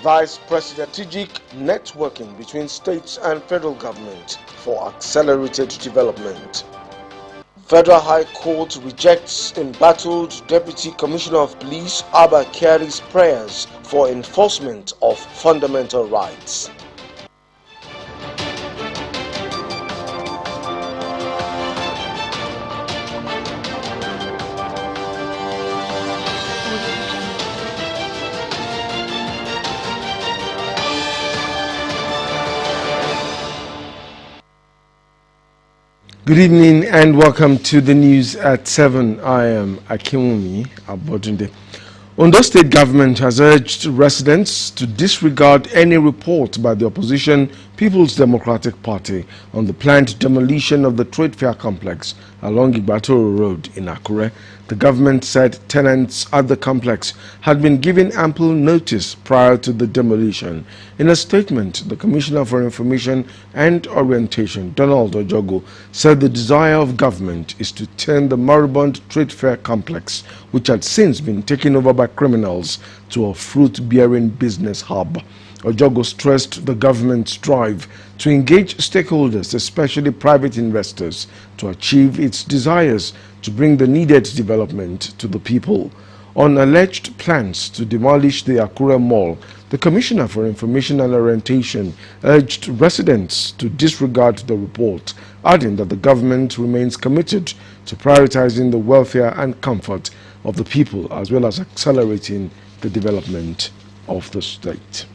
Vice President, strategic networking between states and federal government for accelerated development. Federal High Court rejects embattled Deputy Commissioner of Police Abba Kyari's prayers for enforcement of fundamental rights. Good evening and welcome to the news at 7. I am Akinwumi Abodunde. Ondo State government has urged residents to disregard any report by the opposition People's Democratic Party on the planned demolition of the trade fair complex along Igbatoro Road in Akure. The government said tenants at the complex had been given ample notice prior to the demolition. In a statement, the Commissioner for Information and Orientation, Donald Ojogo, said the desire of government is to turn the moribund trade fair complex, which had since been taken over by criminals, to a fruit-bearing business hub. Ojogo stressed the government's drive to engage stakeholders, especially private investors, to achieve its desires to bring the needed development to the people. On alleged plans to demolish the Akure Mall, the Commissioner for Information and Orientation urged residents to disregard the report, adding that the government remains committed to prioritizing the welfare and comfort of the people as well as accelerating the development of the state.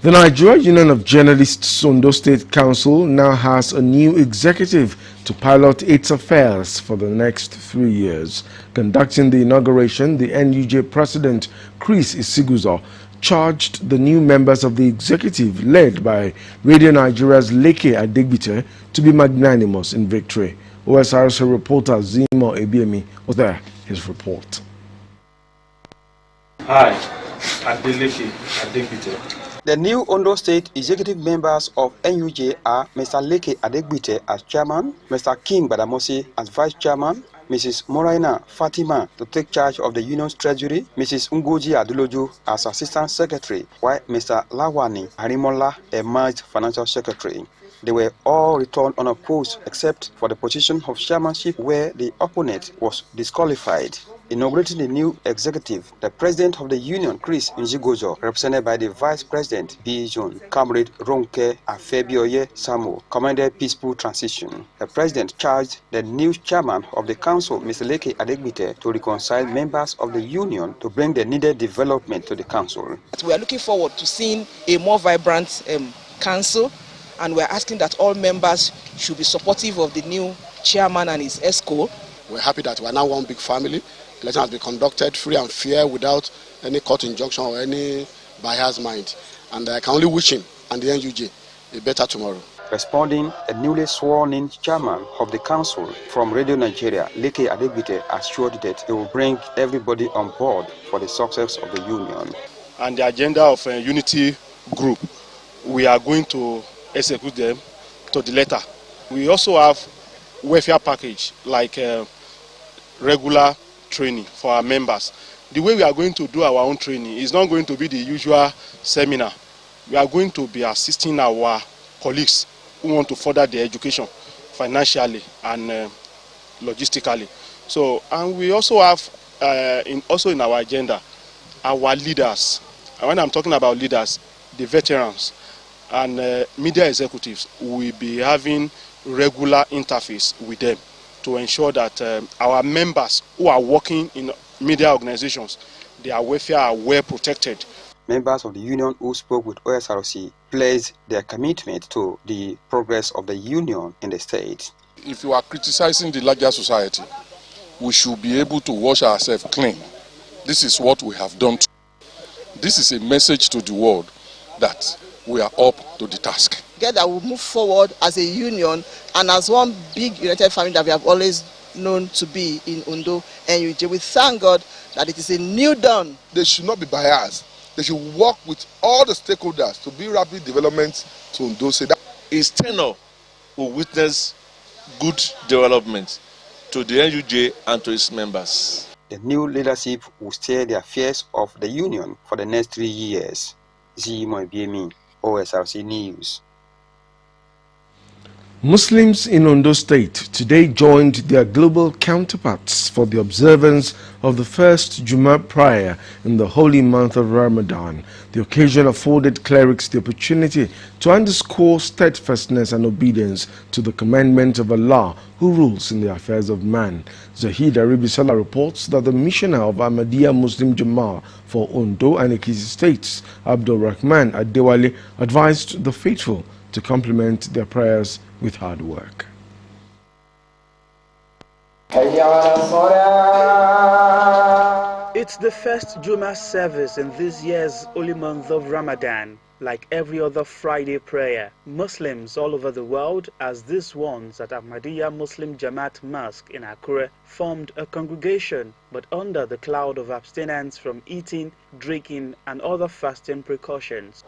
The Nigeria Union of Journalists Ondo State Council now has a new executive to pilot 8Th Apr for the next 3 years. Conducting the inauguration, the NUJ President Chris Isiguzo charged the new members of the executive, led by Radio Nigeria's Leke Adegbite, to be magnanimous in victory. Osrc reporter Zimo Ebiemi was there. His report. Hi, Adeleke Adegbite. The new Ondo State executive members of NUJ are Mr. Leke Adegbite as chairman, Mr. King Badamosi as vice chairman, Mrs. Moraina Fatima to take charge of the union's treasury, Mrs. Ngozi Aduloju as assistant secretary, while Mr. Lawani Harimola emerged financial secretary. They were all returned unopposed except for the position of chairmanship, where the opponent was disqualified. Inaugurating the new executive, the president of the union, Chris Nzigozo, represented by the vice president, B.John, Comrade Ronke Afebioye Samu, commended peaceful transition. The president charged the new chairman of the council, Mr. Leke Adegbite, to reconcile members of the union to bring the needed development to the council. We are looking forward to seeing a more vibrant council, and we are asking that all members should be supportive of the new chairman and his ESCO. We're happy that we are now one big family. The election has been conducted free and fair without any court injunction or any biased mind. And I can only wish him and the NUJ a better tomorrow. Responding, a newly sworn-in chairman of the council from Radio Nigeria, Leke Adegbite, assured that he will bring everybody on board for the success of the union. And the agenda of Unity Group, we are going to execute them to the letter. We also have welfare package like regular training for our members. The way we are going to do our own training is not going to be the usual seminar. We are going to be assisting our colleagues who want to further their education financially and logistically. So, and we also have in our agenda our leaders. And when I'm talking about leaders, the veterans and media executives will be having regular interface with them to ensure that our members who are working in media organizations, their welfare are well protected. Members of the union who spoke with Osrc pledged their commitment to the progress of the union in the state. If you are criticizing the larger society, we should be able to wash ourselves clean. This is what we have done. This is a message to the world that we are up to the task. Together we'll move forward as a union and as one big united family that we have always known to be in Ondo NUJ. We thank God that it is a new dawn. They should not be biased. They should work with all the stakeholders to bring rapid development to Ondo State. His tenure will witness good development to the NUJ and to its members. The new leadership will steer the affairs of the union for the next 3 years. Zimo Biemi, OSRC News. Muslims in Ondo State today joined their global counterparts for the observance of the first Jummah prayer in the holy month of Ramadan. The occasion afforded clerics the opportunity to underscore steadfastness and obedience to the commandment of Allah, who rules in the affairs of man. Zahid Aribisala reports that the missioner of Ahmadiyya Muslim Jummah for Ondo and Ekiti states, Abdul Rahman Adewale, advised the faithful to complement their prayers with hard work. It's the first Jummah service in this year's holy month of Ramadan. Like every other Friday prayer, Muslims all over the world, as these ones at Ahmadiyya Muslim Jamaat Mosque in Akure, formed a congregation, but under the cloud of abstinence from eating, drinking, and other fasting precautions.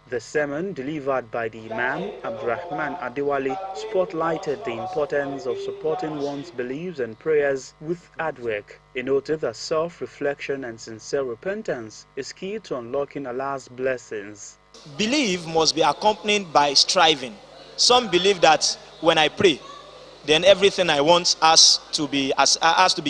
The sermon delivered by the Imam, Abdurrahman Adewale, spotlighted the importance of supporting one's beliefs and prayers with hard work. He noted that self-reflection and sincere repentance is key to unlocking Allah's blessings. Belief must be accompanied by striving. Some believe that when I pray, then everything I want has to be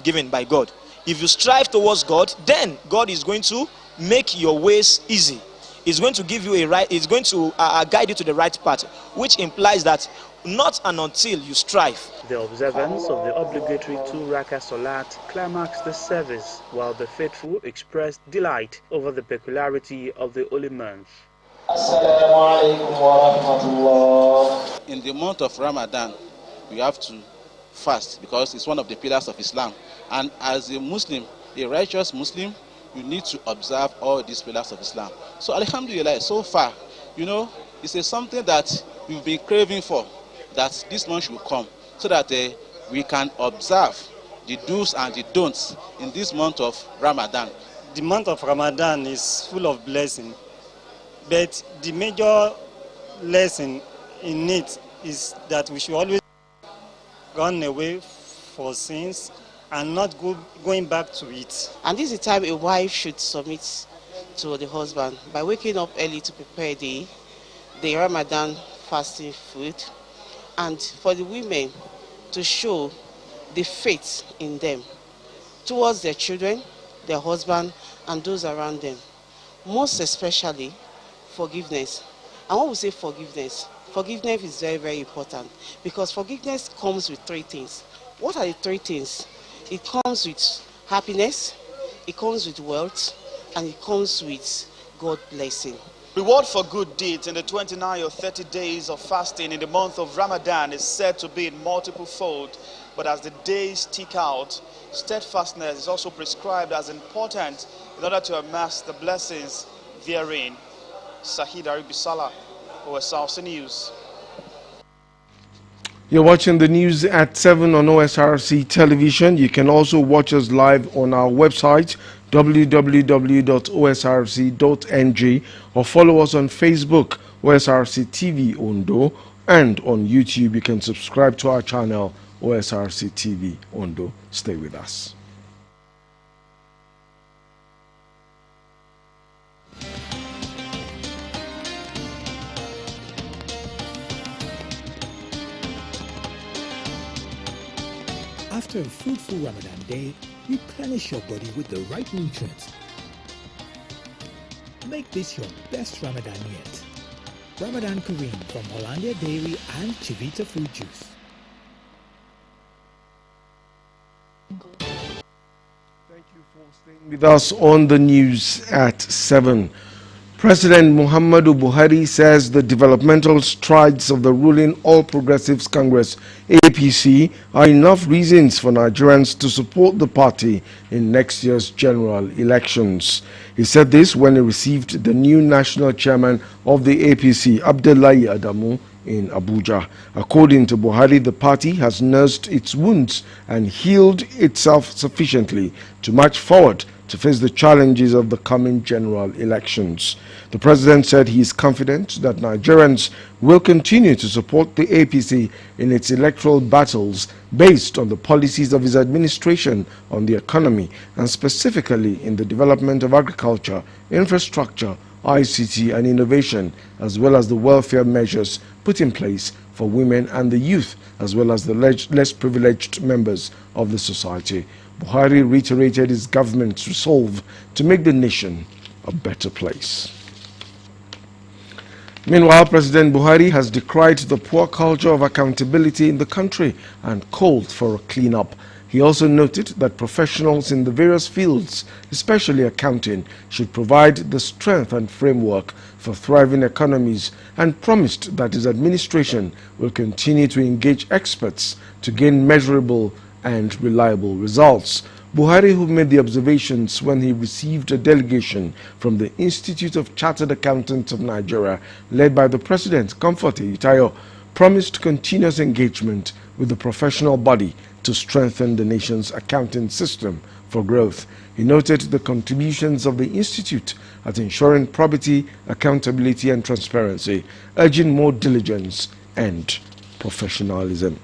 given by God. If you strive towards God, then God is going to make your ways easy. Is going to give you is going to guide you to the right path, which implies that not until you strive. The observance of the obligatory 2 Rakah Salat climaxed the service, while the faithful expressed delight over the peculiarity of the holy month. In the month of Ramadan, we have to fast because it's one of the pillars of Islam. And as a Muslim, a righteous Muslim, you need to observe all these pillars of Islam. So alhamdulillah, so far, it's something that we've been craving for, that this month will come, so that we can observe the do's and the don'ts in this month of Ramadan. The month of Ramadan is full of blessing, but the major lesson in it is that we should always run away for sins and not going back to it. And this is the time a wife should submit to the husband by waking up early to prepare the Ramadan fasting food, and for the women to show the faith in them towards their children, their husband, and those around them. Most especially forgiveness. And when we say forgiveness is very, very important, because forgiveness comes with 3 things. What are the 3 things? It comes with happiness, it comes with wealth, and it comes with God blessing. Reward for good deeds in the 29 or 30 days of fasting in the month of Ramadan is said to be in multiple fold, but as the days tick out, steadfastness is also prescribed as important in order to amass the blessings therein. Sahid Aribisala, OSRC News. You're watching the news at 7 on OSRC television. You can also watch us live on our website www.osrc.ng, or follow us on Facebook, OSRC TV Ondo, and on YouTube you can subscribe to our channel, OSRC TV Ondo. Stay with us. After a fruitful Ramadan day, replenish your body with the right nutrients. Make this your best Ramadan yet. Ramadan Kareem from Hollandia Dairy and Chivita Fruit Juice. Thank you for staying with us on the news at 7. President Muhammadu Buhari says the developmental strides of the ruling All Progressives Congress APC are enough reasons for Nigerians to support the party in next year's general elections. He said this when he received the new national chairman of the APC, Abdullahi Adamu, in Abuja. According to Buhari, the party has nursed its wounds and healed itself sufficiently to march forward to face the challenges of the coming general elections. The president said he is confident that Nigerians will continue to support the APC in its electoral battles based on the policies of his administration on the economy and specifically in the development of agriculture, infrastructure, ICT and innovation, as well as the welfare measures put in place for women and the youth, as well as the less privileged members of the society. Buhari reiterated his government's resolve to make the nation a better place. Meanwhile, President Buhari has decried the poor culture of accountability in the country and called for a clean-up. He also noted that professionals in the various fields, especially accounting, should provide the strength and framework for thriving economies and promised that his administration will continue to engage experts to gain measurable and reliable results. Buhari, who made the observations when he received a delegation from the Institute of Chartered Accountants of Nigeria, led by the President, Comfort Itayo, promised continuous engagement with the professional body to strengthen the nation's accounting system for growth. He noted the contributions of the Institute at ensuring probity, accountability and transparency, urging more diligence and professionalism.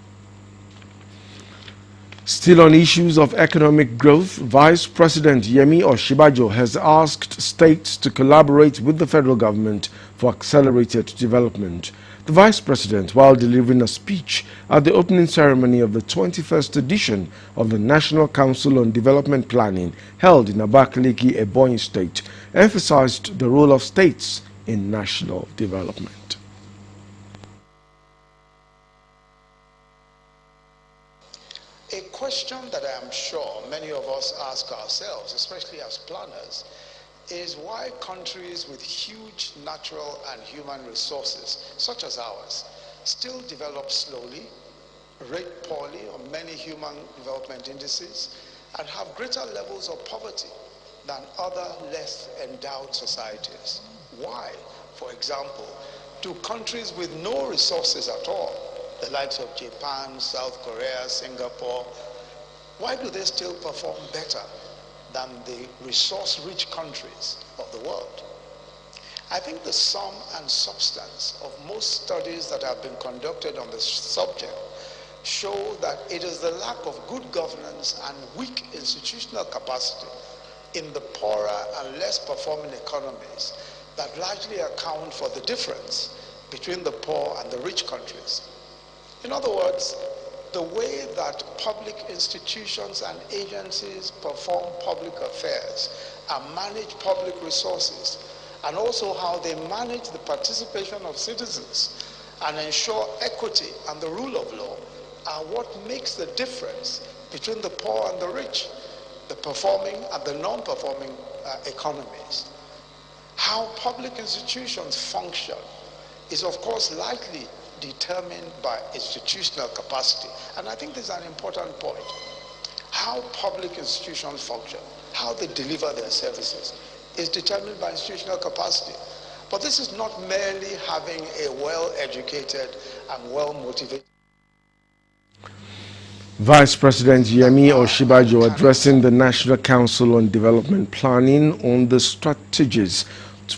Still on issues of economic growth, Vice President Yemi Osinbajo has asked states to collaborate with the federal government for accelerated development. The Vice President, while delivering a speech at the opening ceremony of the 21st edition of the National Council on Development Planning held in Abakaliki, Ebonyi State, emphasized the role of states in national development. A question that I am sure many of us ask ourselves, especially as planners, is why countries with huge natural and human resources, such as ours, still develop slowly, rate poorly on many human development indices, and have greater levels of poverty than other less endowed societies. Why, for example, do countries with no resources at all, the likes of Japan, South Korea, Singapore, why do they still perform better than the resource-rich countries of the world? I think the sum and substance of most studies that have been conducted on this subject show that it is the lack of good governance and weak institutional capacity in the poorer and less performing economies that largely account for the difference between the poor and the rich countries. In other words, the way that public institutions and agencies perform public affairs and manage public resources, and also how they manage the participation of citizens and ensure equity and the rule of law are what makes the difference between the poor and the rich, the performing and the non-performing economies. How public institutions function is of course likely determined by institutional capacity. And I think this is an important point. How public institutions function, how they deliver their services, is determined by institutional capacity. But this is not merely having a well-educated and well-motivated. Vice President Yemi Osinbajo addressing the National Council on Development Planning on the strategies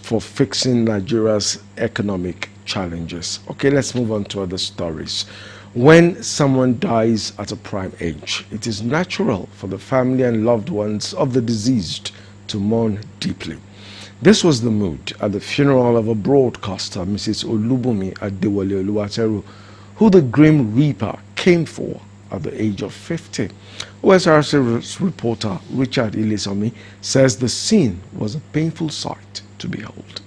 for fixing Nigeria's economic challenges. Okay, let's move on to other stories. When someone dies at a prime age, it is natural for the family and loved ones of the deceased to mourn deeply. This was the mood at the funeral of a broadcaster, Mrs. Olubunmi Adewale Oluwateru, who the Grim Reaper came for at the age of 50. Osrc reporter Richard Ilesomi says the scene was a painful sight to behold.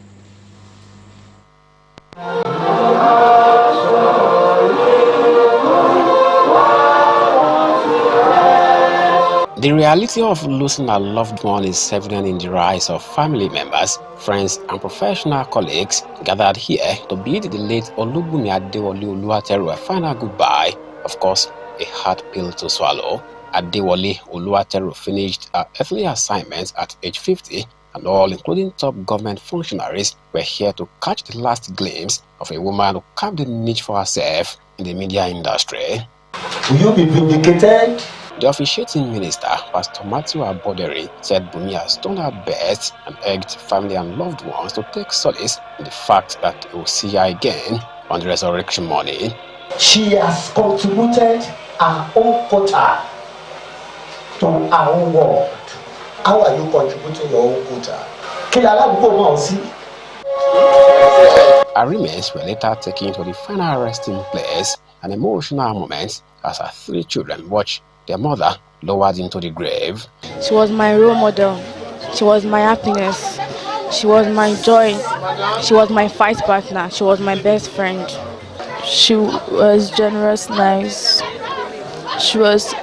The reality of losing a loved one is evident in the rise of family members, friends, and professional colleagues gathered here to bid the late Olubunmi Adewale Oluwateru a final goodbye. Of course, a hard pill to swallow. Adewale Oluwateru finished her earthly assignments at age 50, and all, including top government functionaries, were here to catch the last glimpse of a woman who carved a niche for herself in the media industry. Will you be vindicated? The officiating minister, Pastor Matthew Abodere, said Bumi has done her best and urged family and loved ones to take solace in the fact that they will see her again on the resurrection morning. She has contributed her own quota to our own world. How are you contributing your own quota? Her remains were later taken to the final resting place, an emotional moment as her 3 children watched their mother lowered into the grave. She was my role model. She was my happiness. She was my joy. She was my fight partner. She was my best friend. She was generous, nice. She was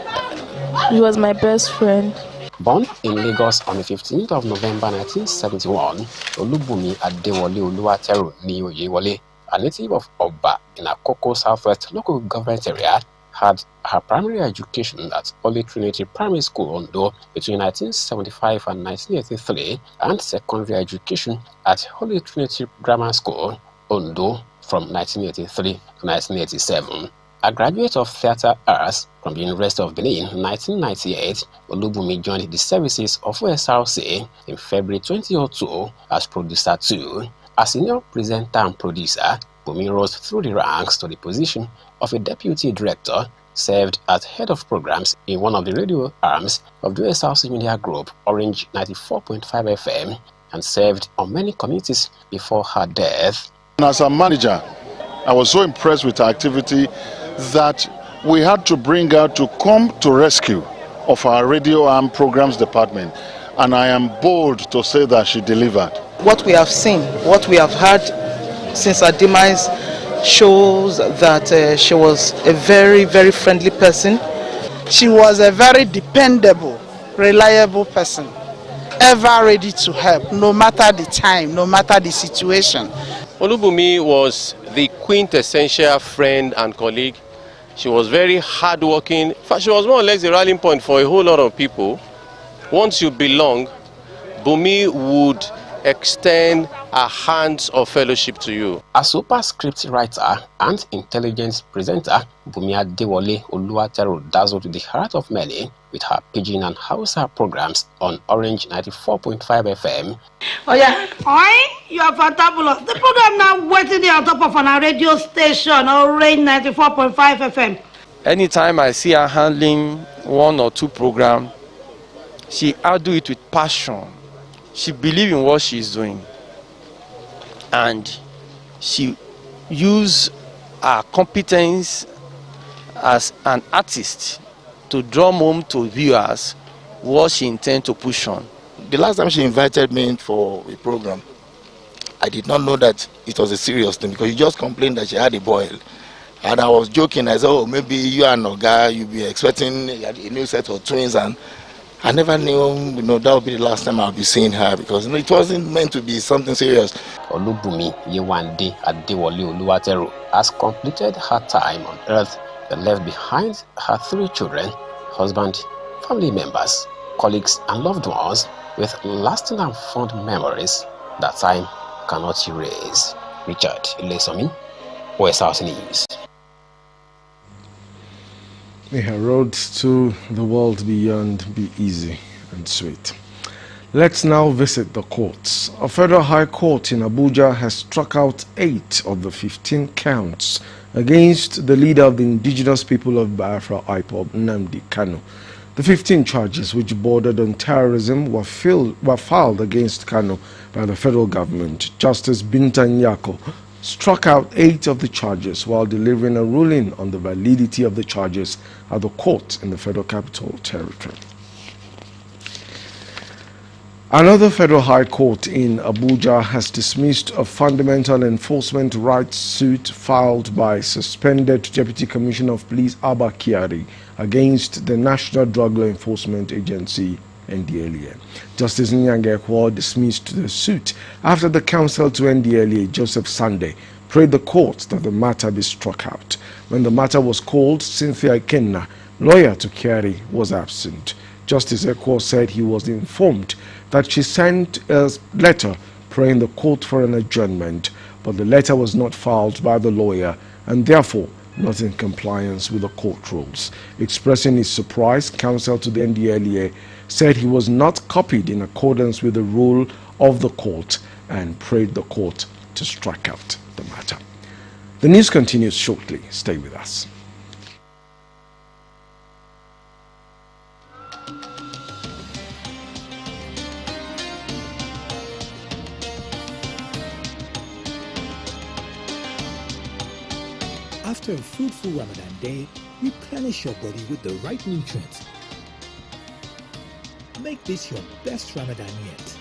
my best friend. Born in Lagos on the 15th of November 1971, Olubumi Adewole Oluwateru ni Oyewole, a native of Oba in Akoko Southwest local government area, had her primary education at Holy Trinity Primary School, Ondo, between 1975 and 1983, and secondary education at Holy Trinity Grammar School, Ondo, from 1983 to 1987. A graduate of theatre arts from the University of Benin in 1998, Olubumi joined the services of Osrc in February 2002 as producer 2. As senior presenter and producer, Bumi rose through the ranks to the position of a deputy director, served as head of programs in one of the radio arms of the Osrc Media Group, Orange 94.5 FM, and served on many committees before her death. As a manager, I was so impressed with her activity that we had to bring her to come to rescue of our radio and programs department, and I am bold to say that she delivered. What we have seen, what we have heard since her demise shows that she was a very, very friendly person. She was a very dependable, reliable person, ever ready to help, no matter the time, no matter the situation. Olubumi was the quintessential friend and colleague. She was very hardworking. In fact, she was more or less the rallying point for a whole lot of people. Once you belong, Bumi would extend her hands of fellowship to you. A super script writer and intelligence presenter, Bumi Adewole Oluwateru dazzled the heart of many with her Pidgin and Hausa programs on Orange 94.5 FM. Oh yeah, you are fantabulous. The program now waiting there on top of on our radio station, Orange 94.5 FM. Anytime I see her handling 1 or 2 programs, she outdo it with passion. She believes in what she is doing, and she uses her competence as an artist to draw home to viewers what she intends to push on. The last time she invited me for a program, I did not know that it was a serious thing, because she just complained that she had a boil. And I was joking. I said, oh, maybe you and Oga, you'll be expecting a new set of twins, and I never knew, that would be the last time I'll be seeing her, because it wasn't meant to be something serious. Olubumi Yewande Adewole Oluwateru has completed her time on earth and left behind her 3 children, husband, family members, colleagues and loved ones with lasting and fond memories that time cannot erase. Richard Ilesomi, Osrc News. May her road to the world beyond be easy and sweet. Let's now visit the courts. A federal high court in Abuja has struck out 8 of the 15 counts against the leader of the indigenous people of Biafra, IPOB, Nnamdi Kanu. The 15 charges, which bordered on terrorism, were filed against Kanu by the federal government. Justice Binta Nyako struck out 8 of the charges while delivering a ruling on the validity of the charges at the court in the Federal Capital Territory. Another federal high court in Abuja has dismissed a fundamental enforcement rights suit filed by suspended Deputy Commissioner of Police Abba Kyari against the National Drug Law Enforcement Agency, NDLEA. Justice Nyange Ekwo dismissed the suit after the counsel to NDLEA, Joseph Sunday, prayed the court that the matter be struck out. When the matter was called, Cynthia Ikenna, lawyer to Kyari, was absent. Justice Ekwo said he was informed that she sent a letter praying the court for an adjournment, but the letter was not filed by the lawyer, and therefore not in compliance with the court rules. Expressing his surprise, counsel to the NDLEA said he was not copied in accordance with the rule of the court and prayed the court to strike out the matter. The news continues shortly. Stay with us. After a fruitful Ramadan day, replenish your body with the right nutrients. Make this your best Ramadan yet.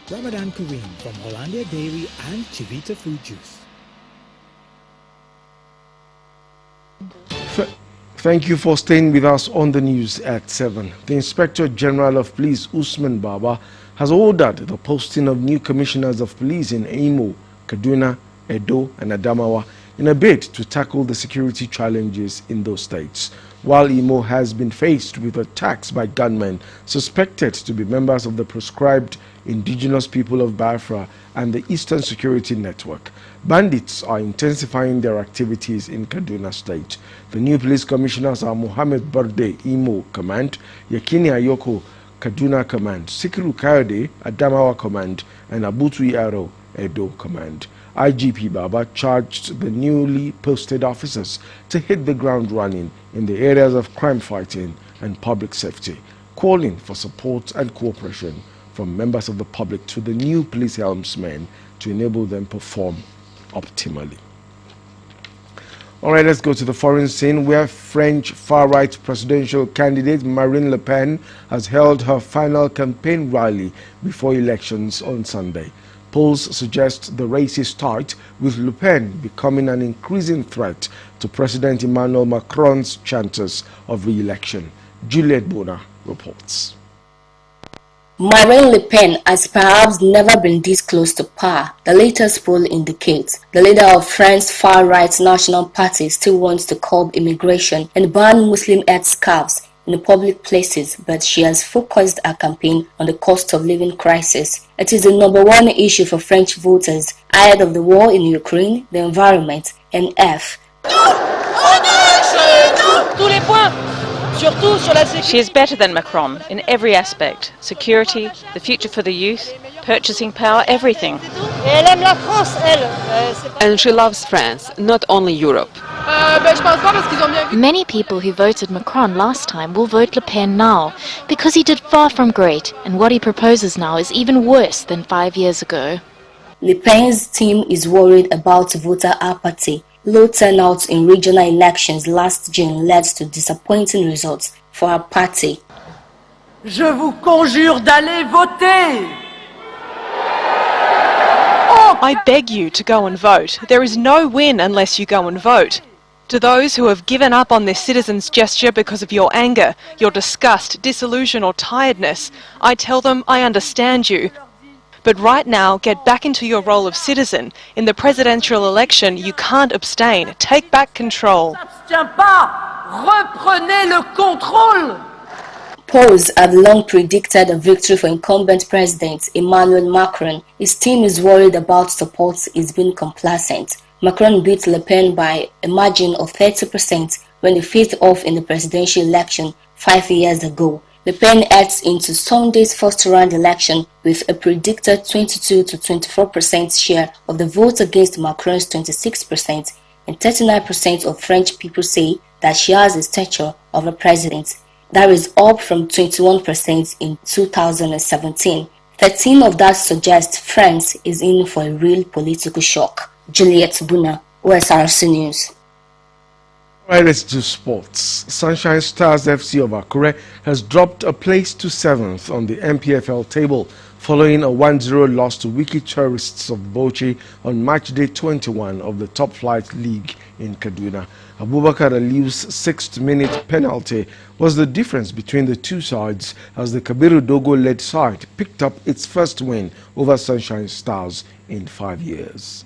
Ramadan Kareem from Hollandia Dairy and Chivita Fruit Juice. Thank you for staying with us on the news at 7. The Inspector General of Police, Usman Baba, has ordered the posting of new commissioners of police in Imo, Kaduna, Edo, and Adamawa in a bid to tackle the security challenges in those states. While Imo has been faced with attacks by gunmen suspected to be members of the proscribed indigenous people of Biafra and the Eastern Security Network, bandits are intensifying their activities in Kaduna State. The new police commissioners are Mohammed Barde, Imo Command, Yakini Ayoko, Kaduna Command, Sikiru Kayode, Adamawa Command, and Abutu Yaro, Edo Command. IGP Baba charged the newly posted officers to hit the ground running in the areas of crime fighting and public safety, calling for support and cooperation from members of the public to the new police helmsmen to enable them perform optimally. All right, let's go to the foreign scene where French far-right presidential candidate Marine Le Pen has held her final campaign rally before elections on Sunday. Polls suggest the race is tight, with Le Pen becoming an increasing threat to President Emmanuel Macron's chances of re-election. Juliette Bona reports. Marine Le Pen has perhaps never been this close to power, the latest poll indicates. The leader of France's far-right National Party still wants to curb immigration and ban Muslim headscarves in public places, but she has focused her campaign on the cost of living crisis. It is the #1 issue for French voters ahead of the war in Ukraine, the environment, and F. She is better than Macron in every aspect: security, the future for the youth, purchasing power, everything. And she loves France, not only Europe. Many people who voted Macron last time will vote Le Pen now, because he did far from great, and what he proposes now is even worse than 5 years ago. Le Pen's team is worried about voter apathy. Low turnout in regional elections last June led to disappointing results for her party. Je vous conjure d'aller voter! I beg you to go and vote. There is no win unless you go and vote. To those who have given up on this citizen's gesture because of your anger, your disgust, disillusion or tiredness, I tell them I understand you. But right now, get back into your role of citizen. In the presidential election, you can't abstain. Take back control. Reprenez le contrôle! Polls had long predicted a victory for incumbent President Emmanuel Macron. His team is worried about support is being complacent. Macron beat Le Pen by a margin of 30% when he faced off in the presidential election 5 years ago. Le Pen heads into Sunday's first-round election with a predicted 22 to 24% share of the vote against Macron's 26%, and 39% of French people say that she has the stature of a president. That is up from 21% in 2017. 13 of that suggest France is in for a real political shock. Juliette Buna, Osrc News. Right, let's do sports. Sunshine Stars FC of Akure has dropped a place to 7th on the MPFL table following a 1-0 loss to Wiki Tourists of Bauchi on match day 21 of the top flight league in Kaduna. Abubakar Aliu's 6th-minute penalty was the difference between the two sides as the Kabiru Dogo-led side picked up its first win over Sunshine Stars in 5 years.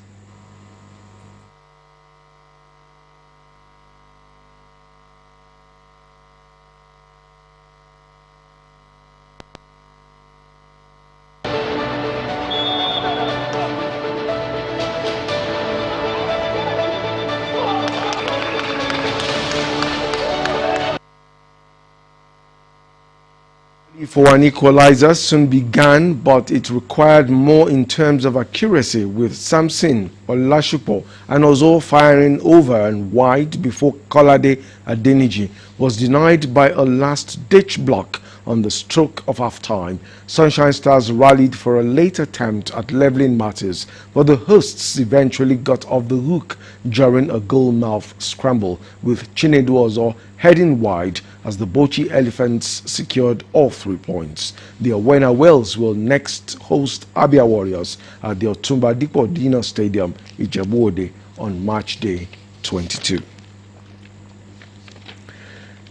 for an equalizer soon began, but it required more in terms of accuracy, with Samson Olashupo and Ozo firing over and wide before Kolade Adeniji was denied by a last-ditch block on the stroke of half-time. Sunshine Stars rallied for a late attempt at leveling matters, but the hosts eventually got off the hook during a goal-mouth scramble, with Chinedu Ozo heading wide as the Bochi Elephants secured all 3 points. The Owena Whales will next host Abia Warriors at the Otumba Dipo Dina Stadium, Ijebu-Ode, on March Day 22.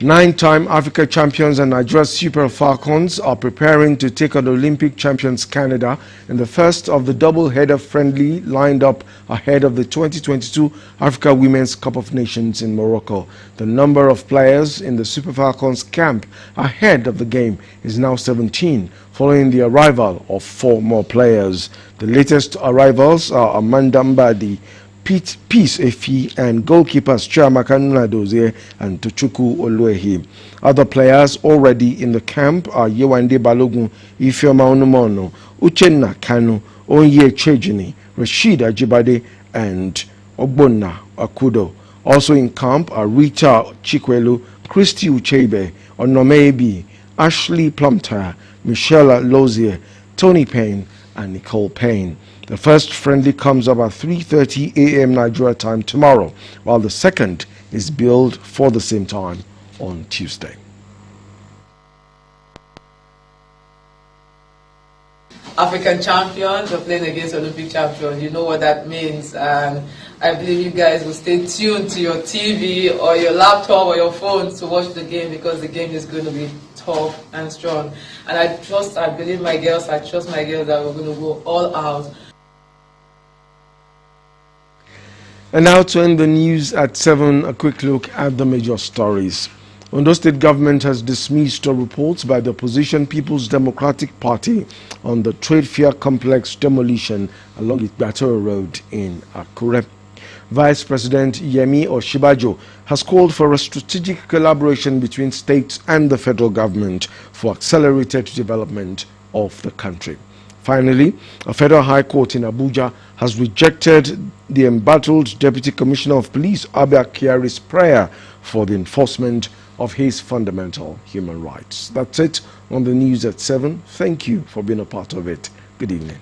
9-time Africa champions and Nigeria Super Falcons are preparing to take on Olympic champions Canada in the first of the double-header friendly lined up ahead of the 2022 Africa Women's Cup of Nations in Morocco. The number of players in the Super Falcons camp ahead of the game is now 17, following the arrival of 4 more players. The latest arrivals are Amanda Mbadi, Peace Efi, and goalkeepers Chiamaka Nnadozie and Tochukwu Oluehi. Other players already in the camp are Yewande Balogun, Ifeoma Onumono, Uchenna Kanu, Onye Chejini, Rashid Ajibade, and Ogbonna Akudo. Also in camp are Rita Chikwelu, Christy Uchebe, Onomebi, Ashley Plumter, Michelle Lozier, Tony Payne, and Nicole Payne. The first friendly comes up at 3:30 a.m. Nigeria time tomorrow, while the second is billed for the same time on Tuesday. African champions are playing against Olympic champions. You know what that means, and I believe you guys will stay tuned to your TV or your laptop or your phone to watch the game, because the game is going to be tough and strong. And I trust my girls that we're going to go all out. And now to end the news at 7, a quick look at the major stories. Ondo State government has dismissed reports by the opposition People's Democratic Party on the trade fair complex demolition along Igbatoe Road in Akure. Vice President Yemi Oshibajo has called for a strategic collaboration between states and the federal government for accelerated development of the country. Finally, a federal high court in Abuja has rejected the embattled Deputy Commissioner of Police, Abia Kyari's prayer for the enforcement of his fundamental human rights. That's it on the news at 7. Thank you for being a part of it. Good evening.